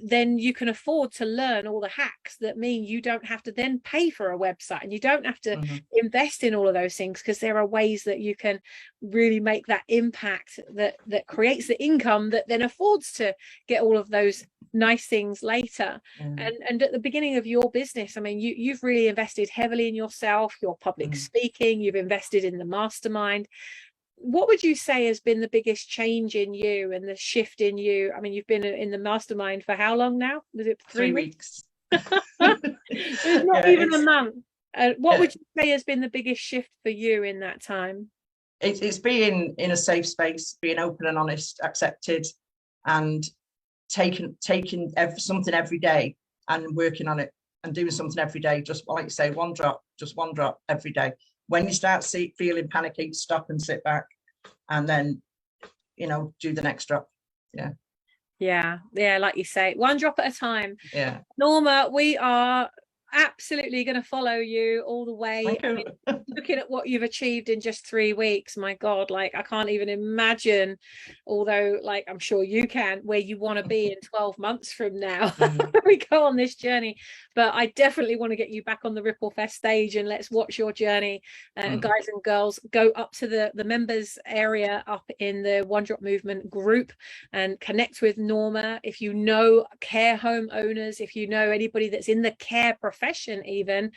then you can afford to learn all the hacks that mean you don't have to then pay for a website, and you don't have to invest in all of those things, because there are ways that you can really make that impact that creates the income that then affords to get all of those nice things later. And at the beginning of your business, I mean, you've really invested heavily in yourself, your public speaking, you've invested in the mastermind. What would you say has been the biggest change in you and the shift in you? I mean, you've been in the mastermind for how long now? Was it 3 weeks? It's not even a month. What would you say has been the biggest shift for you in that time? It's being in a safe space, being open and honest, accepted, and taking something every day and working on it and doing something every day. Just like you say, one drop every day. When you start feeling panicky, stop and sit back, and then, you know, do the next drop. Yeah, like you say, one drop at a time. Norma, we are absolutely going to follow you all the way. I mean, looking at what you've achieved in just 3 weeks, my God, like I can't even imagine, although like I'm sure you can, where you want to be in 12 months from now. We go on this journey, but I definitely want to get you back on the RippleFEST stage, and let's watch your journey. Guys and girls, go up to the members area up in the One Drop Movement group and connect with Norma. If you know care home owners, if you know anybody that's in the care profession even,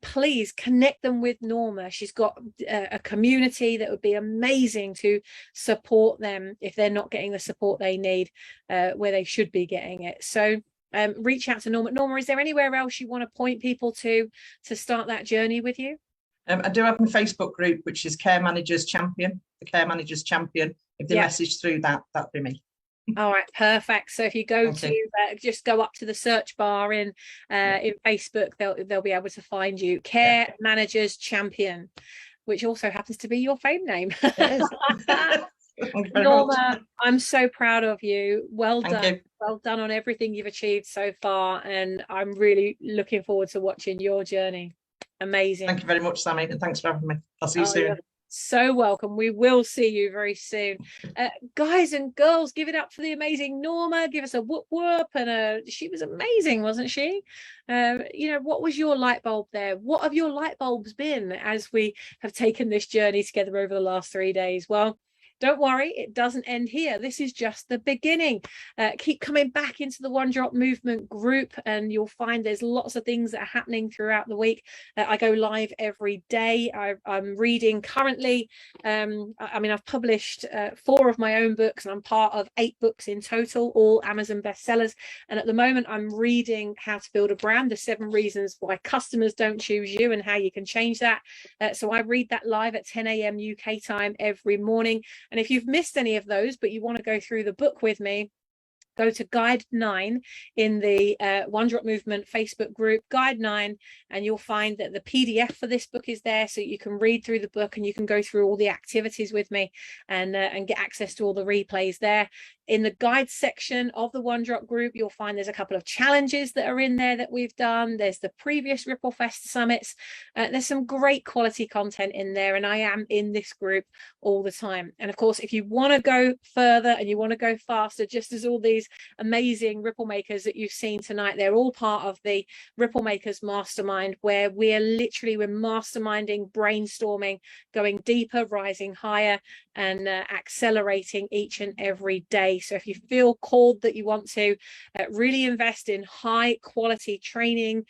please connect them with Norma. She's got a community that would be amazing to support them if they're not getting the support they need where they should be getting it. So reach out to Norma. Norma, is there anywhere else you want to point people to start that journey with you? I do have my Facebook group, which is Care Managers Champion, the Care Managers Champion. If they message through that, that'd be me. All right, perfect. So if you go to just go up to the search bar in Facebook, they'll be able to find you. Care Managers Champion, which also happens to be your fame name. It is. Norma, I'm so proud of you. Well done. Well done on everything you've achieved so far, and I'm really looking forward to watching your journey. Amazing. Thank you very much, Sammy, and thanks for having me. I'll see you soon. So welcome. We will see you very soon. Guys and girls, give it up for the amazing Norma. Give us a whoop whoop. And she was amazing, wasn't she? You know, what was your light bulb there? What have your light bulbs been as we have taken this journey together over the last 3 days? Well, don't worry, it doesn't end here. This is just the beginning. Keep coming back into the One Drop Movement group, and you'll find there's lots of things that are happening throughout the week. I go live every day. I'm reading currently. I mean, I've published 4 of my own books, and I'm part of 8 books in total, all Amazon bestsellers. And at the moment, I'm reading How to Build a Brand, the 7 reasons why customers don't choose you and how you can change that. So I read that live at 10 a.m. UK time every morning. And if you've missed any of those, but you want to go through the book with me, go to Guide 9 in the One Drop Movement Facebook group, Guide 9, and you'll find that the PDF for this book is there, so you can read through the book and you can go through all the activities with me and get access to all the replays there. In the guide section of the OneDrop group, you'll find there's a couple of challenges that are in there that we've done. There's the previous RippleFest summits. There's some great quality content in there, and I am in this group all the time. And of course, if you want to go further and you want to go faster, just as all these amazing Ripple Makers that you've seen tonight, they're all part of the Ripple Makers Mastermind, where we're masterminding, brainstorming, going deeper, rising higher, and accelerating each and every day. So if you feel called that you want to really invest in high quality training,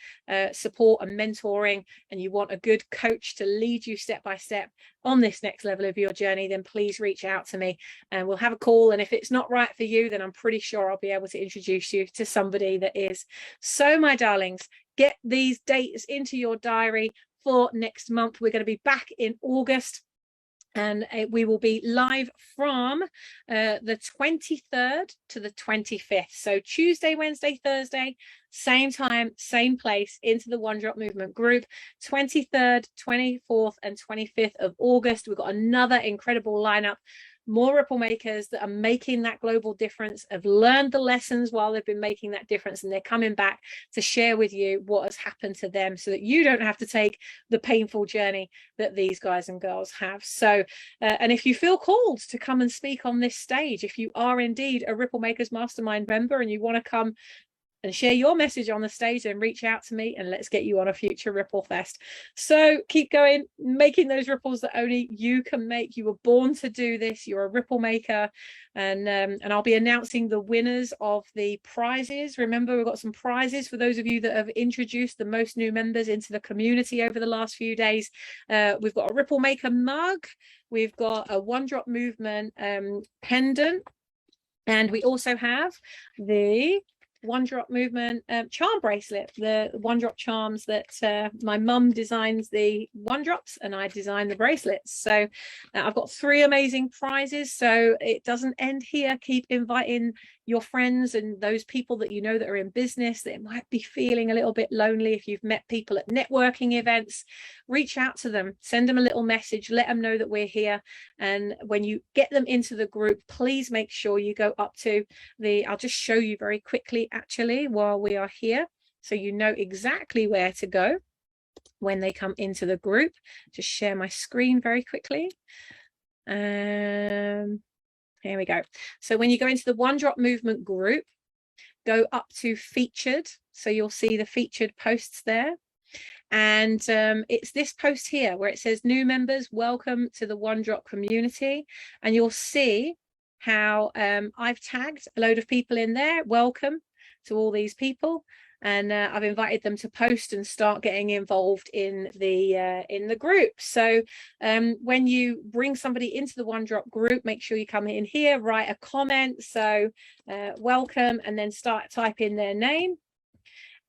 support and mentoring, and you want a good coach to lead you step by step on this next level of your journey, then please reach out to me and we'll have a call. And if it's not right for you, then I'm pretty sure I'll be able to introduce you to somebody that is. So my darlings, get these dates into your diary for next month. We're going to be back in August, and we will be live from the 23rd to the 25th. So Tuesday, Wednesday, Thursday, same time, same place, into the OneDrop Movement group. 23rd, 24th and 25th of August. We've got another incredible lineup. More Ripple Makers that are making that global difference, have learned the lessons while they've been making that difference, and they're coming back to share with you what has happened to them so that you don't have to take the painful journey that these guys and girls have. So, and if you feel called to come and speak on this stage, if you are indeed a Ripple Makers Mastermind member and you want to come and share your message on the stage, then reach out to me and let's get you on a future RippleFest. So keep going, making those ripples that only you can make. You were born to do this. You're a Ripple Maker, and I'll be announcing the winners of the prizes. Remember, we've got some prizes for those of you that have introduced the most new members into the community over the last few days. We've got a Ripple Maker mug. We've got a OneDrop Movement pendant, and we also have the OneDrop Movement charm bracelet, the OneDrop charms that my mum designs the OneDrops and I design the bracelets. So I've got 3 amazing prizes. So it doesn't end here. Keep inviting your friends and those people that you know that are in business that might be feeling a little bit lonely. If you've met people at networking events, reach out to them, send them a little message, let them know that we're here. And when you get them into the group, please make sure you go up to I'll just show you very quickly actually while we are here, so you know exactly where to go when they come into the group. Just share my screen very quickly. Here we go. So when you go into the OneDrop Movement group, go up to featured. So you'll see the featured posts there. And it's this post here where it says new members, welcome to the OneDrop community. And you'll see how I've tagged a load of people in there. Welcome to all these people. And I've invited them to post and start getting involved in the group. So when you bring somebody into the OneDrop group, make sure you come in here, write a comment. So welcome, and then type in their name.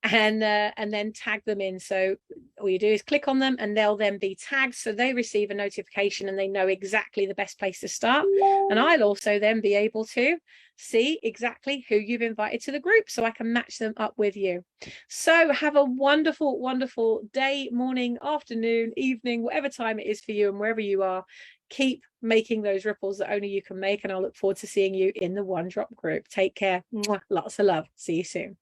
And then tag them in. So all you do is click on them and they'll then be tagged, so they receive a notification and they know exactly the best place to start. And I'll also then be able to see exactly who you've invited to the group, so I can match them up with you. So have a wonderful, wonderful day, morning, afternoon, evening, whatever time it is for you and wherever you are. Keep making those ripples that only you can make, and I'll look forward to seeing you in the OneDrop group. Take care. Lots of love. See you soon.